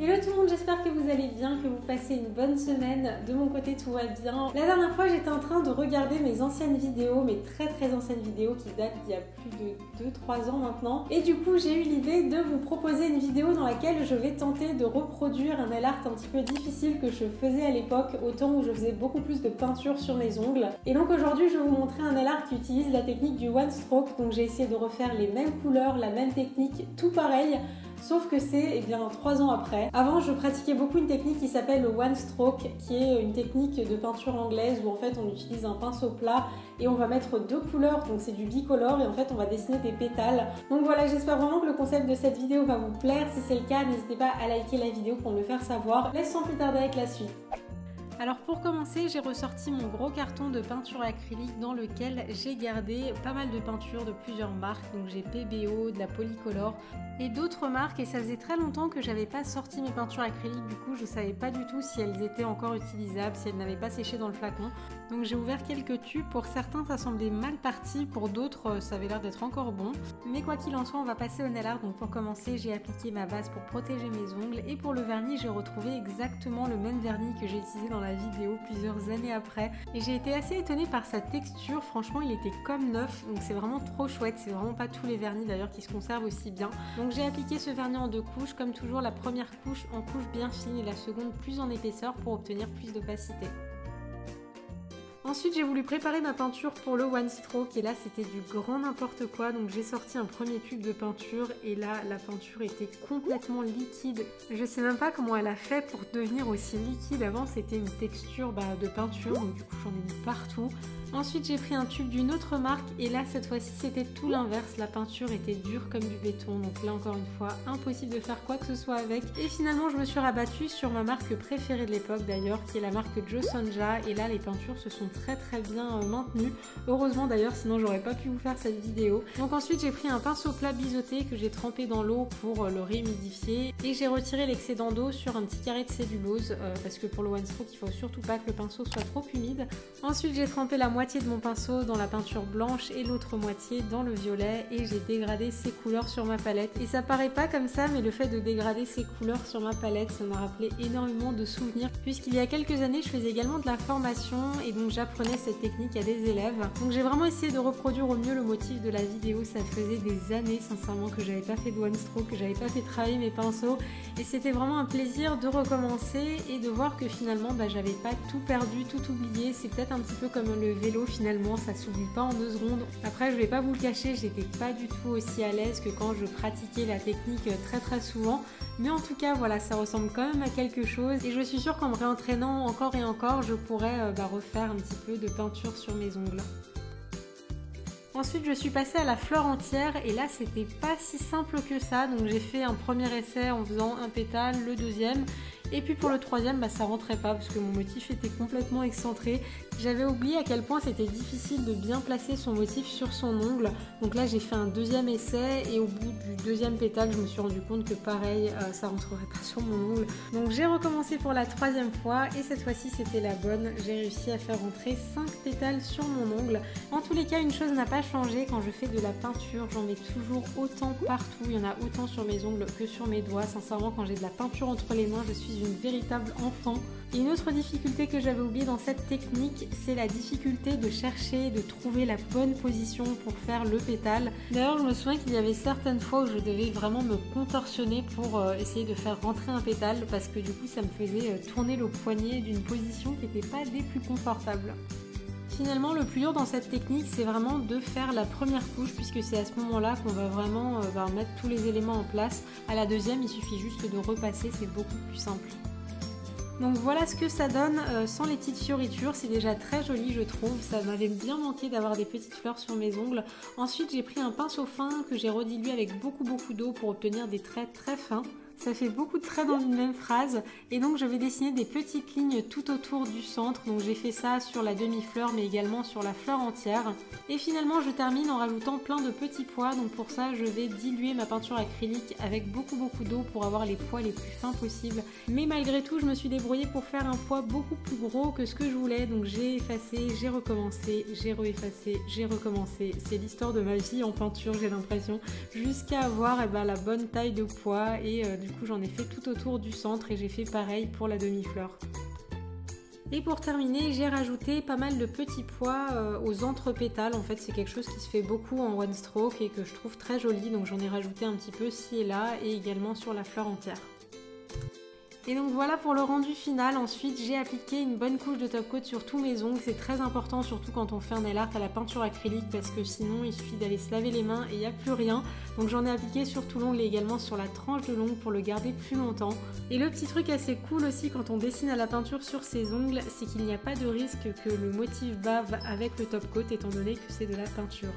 Hello tout le monde, j'espère que vous allez bien, que vous passez une bonne semaine. De mon côté tout va bien. La dernière fois j'étais en train de regarder mes anciennes vidéos, mes très anciennes vidéos qui datent d'il y a plus de 2-3 ans maintenant. Et du coup j'ai eu l'idée de vous proposer une vidéo dans laquelle je vais tenter de reproduire un nail art un petit peu difficile que je faisais à l'époque, au temps où je faisais beaucoup plus de peinture sur mes ongles. Et donc aujourd'hui je vais vous montrer un nail art qui utilise la technique du one stroke. Donc j'ai essayé de refaire les mêmes couleurs, la même technique, tout pareil. Sauf que c'est 3 ans après. Avant, je pratiquais beaucoup une technique qui s'appelle le one stroke, qui est une technique de peinture anglaise où en fait on utilise un pinceau plat et on va mettre deux couleurs, donc c'est du bicolore et en fait on va dessiner des pétales. Donc voilà, j'espère vraiment que le concept de cette vidéo va vous plaire. Si c'est le cas, n'hésitez pas à liker la vidéo pour me le faire savoir. Laisse sans plus tarder avec la suite. Alors pour commencer, j'ai ressorti mon gros carton de peinture acrylique dans lequel j'ai gardé pas mal de peintures de plusieurs marques. Donc j'ai PBO, de la Polycolor et d'autres marques, et ça faisait très longtemps que j'avais pas sorti mes peintures acryliques, du coup je savais pas du tout si elles étaient encore utilisables, si elles n'avaient pas séché dans le flacon. Donc j'ai ouvert quelques tubes, pour certains ça semblait mal parti, pour d'autres ça avait l'air d'être encore bon. Mais quoi qu'il en soit, on va passer au nail art. Donc pour commencer, j'ai appliqué ma base pour protéger mes ongles, et pour le vernis, j'ai retrouvé exactement le même vernis que j'ai utilisé dans la vidéo plusieurs années après. Et j'ai été assez étonnée par sa texture, franchement il était comme neuf, donc c'est vraiment trop chouette. C'est vraiment pas tous les vernis d'ailleurs qui se conservent aussi bien. Donc j'ai appliqué ce vernis en deux couches, comme toujours la première couche en couche bien fine et la seconde plus en épaisseur pour obtenir plus d'opacité. Ensuite j'ai voulu préparer ma peinture pour le one stroke, et là c'était du grand n'importe quoi. Donc j'ai sorti un premier tube de peinture et là la peinture était complètement liquide. Je sais même pas comment elle a fait pour devenir aussi liquide. Avant c'était une texture de peinture, donc du coup j'en ai mis partout. Ensuite j'ai pris un tube d'une autre marque et là cette fois-ci c'était tout l'inverse, la peinture était dure comme du béton, donc là encore une fois impossible de faire quoi que ce soit avec. Et finalement je me suis rabattue sur ma marque préférée de l'époque d'ailleurs, qui est la marque Joe Sonja, et là les peintures se sont très bien maintenues, heureusement d'ailleurs, sinon j'aurais pas pu vous faire cette vidéo. Donc ensuite j'ai pris un pinceau plat biseauté que j'ai trempé dans l'eau pour le réhumidifier, et j'ai retiré l'excédent d'eau sur un petit carré de cellulose parce que pour le one stroke il faut surtout pas que le pinceau soit trop humide. Ensuite j'ai trempé la moitié de mon pinceau dans la peinture blanche et l'autre moitié dans le violet, et j'ai dégradé ces couleurs sur ma palette. Et ça paraît pas comme ça, mais le fait de dégrader ces couleurs sur ma palette, ça m'a rappelé énormément de souvenirs, puisqu'il y a quelques années je faisais également de la formation et donc j'apprenais cette technique à des élèves. Donc j'ai vraiment essayé de reproduire au mieux le motif de la vidéo. Ça faisait des années sincèrement que j'avais pas fait de one stroke, que j'avais pas fait travailler mes pinceaux, et c'était vraiment un plaisir de recommencer et de voir que finalement j'avais pas tout perdu, tout oublié. C'est peut-être un petit peu comme le vélo, finalement ça s'oublie pas en 2 secondes. Après je vais pas vous le cacher, j'étais pas du tout aussi à l'aise que quand je pratiquais la technique très souvent, mais en tout cas voilà, ça ressemble quand même à quelque chose, et je suis sûre qu'en me réentraînant encore et encore, je pourrais refaire un petit peu de peinture sur mes ongles. Ensuite je suis passée à la fleur entière, et là c'était pas si simple que ça. Donc j'ai fait un premier essai en faisant un pétale, le deuxième, et puis pour le troisième ça rentrait pas parce que mon motif était complètement excentré. J'avais oublié à quel point c'était difficile de bien placer son motif sur son ongle. Donc là j'ai fait un deuxième essai, et au bout du deuxième pétale je me suis rendu compte que pareil ça rentrerait pas sur mon ongle. Donc j'ai recommencé pour la troisième fois, et cette fois-ci c'était la bonne. J'ai réussi à faire rentrer 5 pétales sur mon ongle. En tous les cas une chose n'a pas changé, quand je fais de la peinture j'en mets toujours autant partout. Il y en a autant sur mes ongles que sur mes doigts. Sincèrement quand j'ai de la peinture entre les mains je suis une véritable enfant. Et une autre difficulté que j'avais oubliée dans cette technique, c'est la difficulté de chercher, de trouver la bonne position pour faire le pétale. D'ailleurs je me souviens qu'il y avait certaines fois où je devais vraiment me contorsionner pour essayer de faire rentrer un pétale, parce que du coup ça me faisait tourner le poignet d'une position qui n'était pas des plus confortables. Finalement le plus dur dans cette technique c'est vraiment de faire la première couche, puisque c'est à ce moment là qu'on va vraiment mettre tous les éléments en place. À la deuxième il suffit juste de repasser, c'est beaucoup plus simple. Donc voilà ce que ça donne sans les petites fioritures, c'est déjà très joli je trouve. Ça m'avait bien manqué d'avoir des petites fleurs sur mes ongles. Ensuite j'ai pris un pinceau fin que j'ai redilué avec beaucoup d'eau pour obtenir des traits très fins. Ça fait beaucoup de traits dans une même phrase, et donc je vais dessiner des petites lignes tout autour du centre. Donc j'ai fait ça sur la demi-fleur mais également sur la fleur entière. Et finalement je termine en rajoutant plein de petits pois. Donc pour ça je vais diluer ma peinture acrylique avec beaucoup d'eau pour avoir les pois les plus fins possibles. Mais malgré tout je me suis débrouillée pour faire un pois beaucoup plus gros que ce que je voulais. Donc j'ai effacé, j'ai recommencé, j'ai re-effacé, j'ai recommencé. C'est l'histoire de ma vie en peinture j'ai l'impression, jusqu'à avoir la bonne taille de pois. Et du du coup j'en ai fait tout autour du centre et j'ai fait pareil pour la demi-fleur. Et pour terminer, j'ai rajouté pas mal de petits pois aux entre-pétales. En fait, c'est quelque chose qui se fait beaucoup en one stroke et que je trouve très joli. Donc j'en ai rajouté un petit peu ci et là et également sur la fleur entière. Et donc voilà pour le rendu final. Ensuite, j'ai appliqué une bonne couche de top coat sur tous mes ongles. C'est très important, surtout quand on fait un nail art à la peinture acrylique, parce que sinon il suffit d'aller se laver les mains et il n'y a plus rien. Donc j'en ai appliqué sur tout l'ongle et également sur la tranche de l'ongle pour le garder plus longtemps. Et le petit truc assez cool aussi quand on dessine à la peinture sur ses ongles, c'est qu'il n'y a pas de risque que le motif bave avec le top coat, étant donné que c'est de la peinture.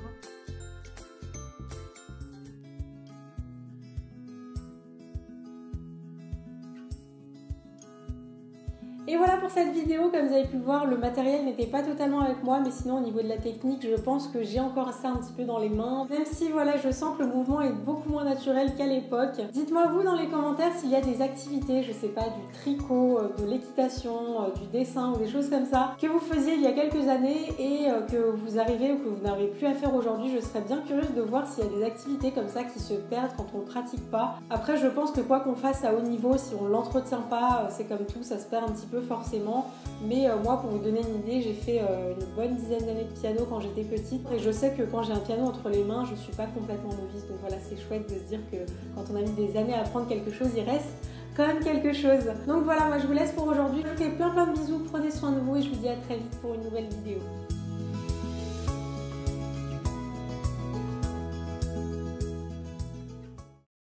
Et voilà pour cette vidéo. Comme vous avez pu le voir, le matériel n'était pas totalement avec moi, mais sinon au niveau de la technique, je pense que j'ai encore ça un petit peu dans les mains. Même si voilà, je sens que le mouvement est beaucoup moins naturel qu'à l'époque. Dites-moi vous dans les commentaires s'il y a des activités, je sais pas, du tricot, de l'équitation, du dessin ou des choses comme ça, que vous faisiez il y a quelques années et que vous arrivez ou que vous n'arrivez plus à faire aujourd'hui. Je serais bien curieuse de voir s'il y a des activités comme ça qui se perdent quand on ne pratique pas. Après, je pense que quoi qu'on fasse à haut niveau, si on l'entretient pas, c'est comme tout, ça se perd un petit peu forcément, mais moi pour vous donner une idée, j'ai fait une bonne dizaine d'années de piano quand j'étais petite et je sais que quand j'ai un piano entre les mains, je suis pas complètement novice, donc voilà, c'est chouette de se dire que quand on a mis des années à apprendre quelque chose, il reste quand même quelque chose. Donc voilà, moi je vous laisse pour aujourd'hui, je vous fais plein de bisous, prenez soin de vous et je vous dis à très vite pour une nouvelle vidéo.